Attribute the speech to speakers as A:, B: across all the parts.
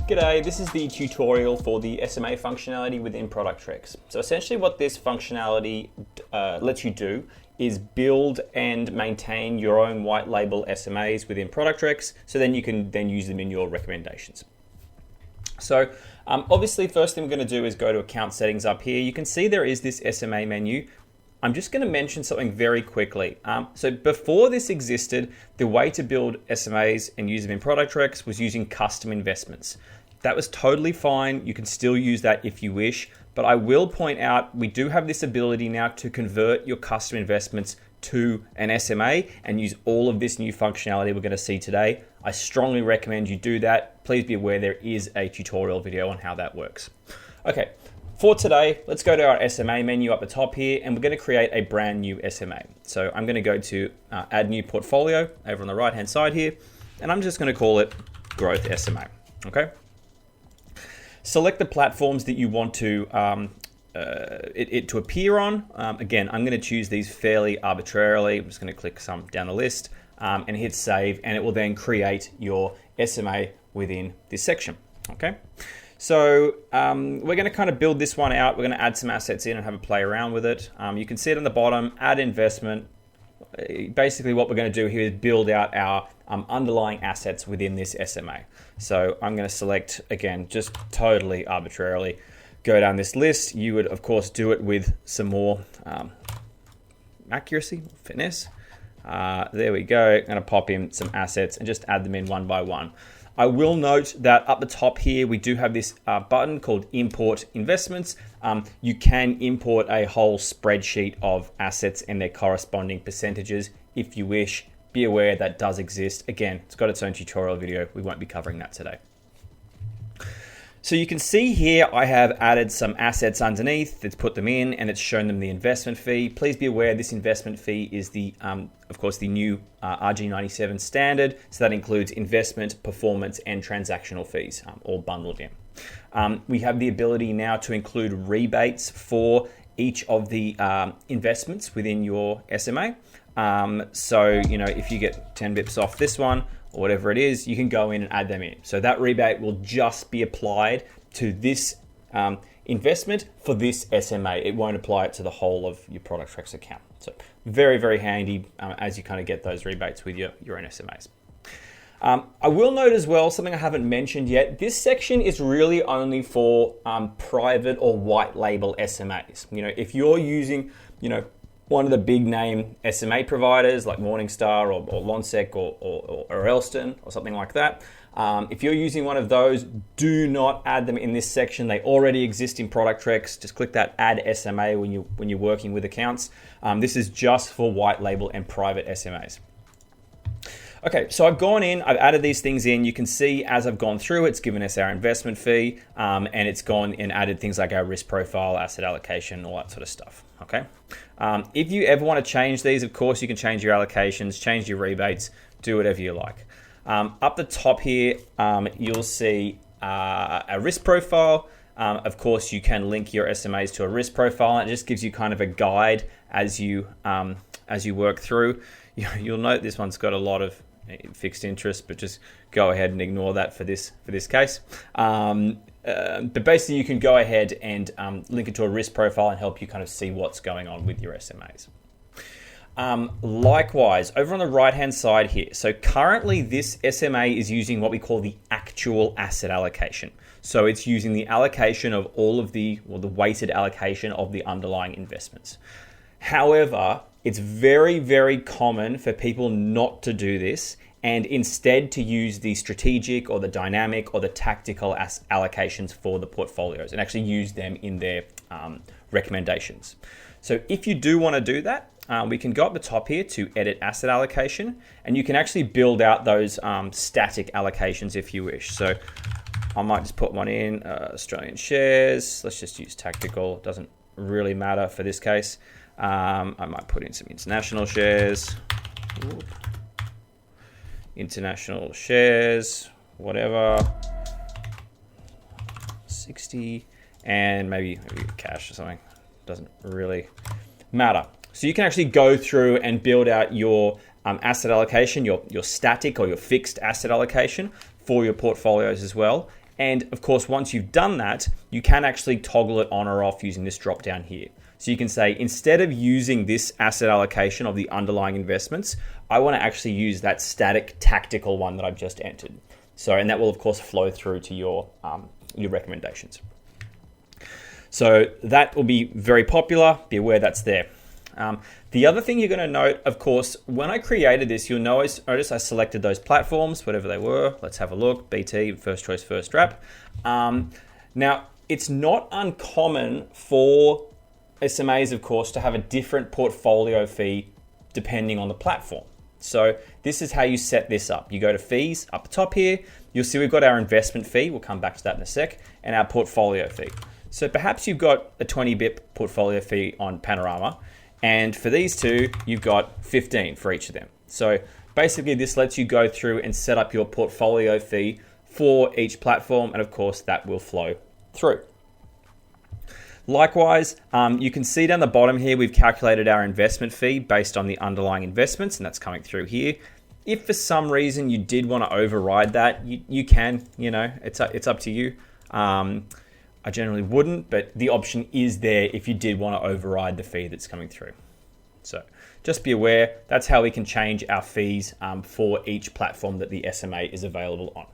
A: G'day, this is the tutorial for the SMA functionality within ProductRex. So essentially what this functionality lets you do is build and maintain your own white label SMAs within ProductRex, so then you can then use them in your recommendations. So obviously first thing we're going to do is go to account settings up here. You can see there is this SMA menu. I'm just going to mention something very quickly. So before this existed, the way to build SMAs and use them in ProductRex was using custom investments. That was totally fine. You can still use that if you wish, but I will point out we do have this ability now to convert your custom investments to an SMA and use all of this new functionality we're going to see today. I strongly recommend you do that. Please be aware there is a tutorial video on how that works. Okay. For today, let's go to our SMA menu up the top here, and we're going to create a brand new SMA. So I'm going to go to Add New Portfolio over on the right-hand side here, and I'm just going to call it Growth SMA, okay? Select the platforms that you want to it to appear on. Again, I'm going to choose these fairly arbitrarily. I'm just going to click some down the list and hit Save, and it will then create your SMA within this section, okay? So we're going to kind of build this one out. We're going to add some assets in and have a play around with it. You can see it on the bottom, add investment. Basically what we're going to do here is build out our underlying assets within this SMA. So I'm going to select, again, just totally arbitrarily, go down this list. You would, of course, do it with some more accuracy, finesse. There we go. I'm going to pop in some assets and just add them in one by one. I will note that up the top here, we do have this button called Import Investments. You can import a whole spreadsheet of assets and their corresponding percentages if you wish. Be aware that does exist. Again, it's got its own tutorial video. We won't be covering that today. So you can see here, I have added some assets underneath. It's put them in and it's shown them the investment fee. Please be aware this investment fee is the, of course, the new RG97 standard. So that includes investment, performance, and transactional fees, all bundled in. We have the ability now to include rebates for each of the investments within your SMA. So, you know, if you get 10 bips off this one, or whatever it is, you can go in and add them in. So that rebate will just be applied to this investment for this SMA. It won't apply it to the whole of your ProductRex account. So very, very handy as you kind of get those rebates with your own SMAs. I will note as well, something I haven't mentioned yet, this section is really only for private or white label SMAs. You know, if you're using, you know, one of the big name SMA providers like Morningstar or Lonsec or Elston or something like that. If you're using one of those, do not add them in this section. They already exist in ProductRex. Just click that Add SMA when you're working with accounts. This is just for white label and private SMAs. Okay, so I've gone in, I've added these things in. You can see as I've gone through, it's given us our investment fee, and it's gone and added things like our risk profile, asset allocation, all that sort of stuff, okay? If you ever want to change these, of course, you can change your allocations, change your rebates, do whatever you like. Up the top here, you'll see a risk profile. Of course, you can link your SMAs to a risk profile, and it just gives you kind of a guide as you work through. You'll note this one's got a lot of fixed interest, but just go ahead and ignore that for this case. But basically you can go ahead and link it to a risk profile and help you kind of see what's going on with your SMAs. Likewise, over on the right hand side here, so currently this SMA is using what we call the actual asset allocation. So it's using the allocation of all of the weighted allocation of the underlying investments. However, it's very, very common for people not to do this and instead to use the strategic or the dynamic or the tactical allocations for the portfolios and actually use them in their recommendations. So if you do want to do that, we can go up the top here to edit asset allocation, and you can actually build out those static allocations if you wish. So I might just put one in, Australian shares. Let's just use tactical. It doesn't really matter for this case. I might put in some international shares. International shares, whatever. 60, and maybe cash or something. Doesn't really matter. So you can actually go through and build out your asset allocation, your static or your fixed asset allocation for your portfolios as well. And of course, once you've done that, you can actually toggle it on or off using this drop down here. So you can say, instead of using this asset allocation of the underlying investments, I want to actually use that static tactical one that I've just entered. So, and that will of course flow through to your recommendations. So that will be very popular. Be aware that's there. The other thing you're going to note, of course, when I created this, you'll notice I selected those platforms, whatever they were. Let's have a look. BT, first choice, first wrap. Now, it's not uncommon for SMAs, of course, to have a different portfolio fee depending on the platform. So this is how you set this up. You go to fees up the top here. You'll see we've got our investment fee. We'll come back to that in a sec, and our portfolio fee. So perhaps you've got a 20 bip portfolio fee on Panorama, and for these two, you've got 15 for each of them. So basically this lets you go through and set up your portfolio fee for each platform, and of course that will flow through. Likewise, you can see down the bottom here, we've calculated our investment fee based on the underlying investments, and that's coming through here. If for some reason you did want to override that, you can, it's up to you. I generally wouldn't, but the option is there if you did want to override the fee that's coming through. So just be aware, that's how we can change our fees for each platform that the SMA is available on.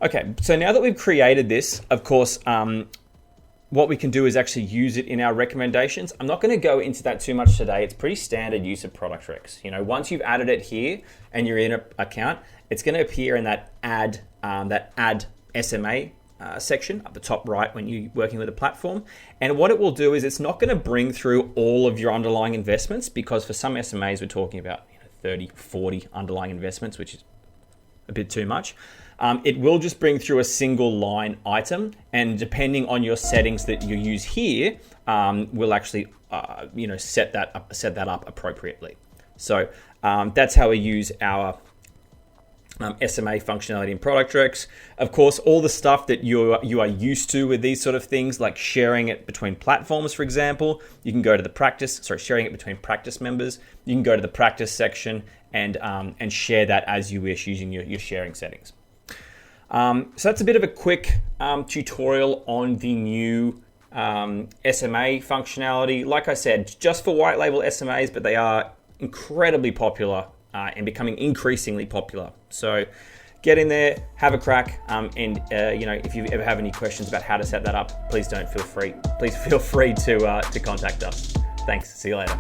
A: Okay, so now that we've created this, of course, what we can do is actually use it in our recommendations. I'm not going to go into that too much today. It's pretty standard use of ProductRex. Once you've added it here and you're in an account, it's going to appear in that add SMA section up the top right when you're working with a platform. And what it will do is it's not going to bring through all of your underlying investments, because for some SMAs we're talking about 30, 40 underlying investments, which is a bit too much. It will just bring through a single line item, and depending on your settings that you use here, will actually set that up appropriately. So that's how we use our SMA functionality in ProductRex. Of course, all the stuff that you are used to with these sort of things, like sharing it between platforms, for example, you can go to the sharing it between practice members. You can go to the practice section and share that as you wish using your sharing settings. So that's a bit of a quick tutorial on the new SMA functionality. Like I said, just for white label SMAs, but they are incredibly popular and becoming increasingly popular. So get in there, have a crack, and if you ever have any questions about how to set that up, please feel free to contact us. Thanks. See you later.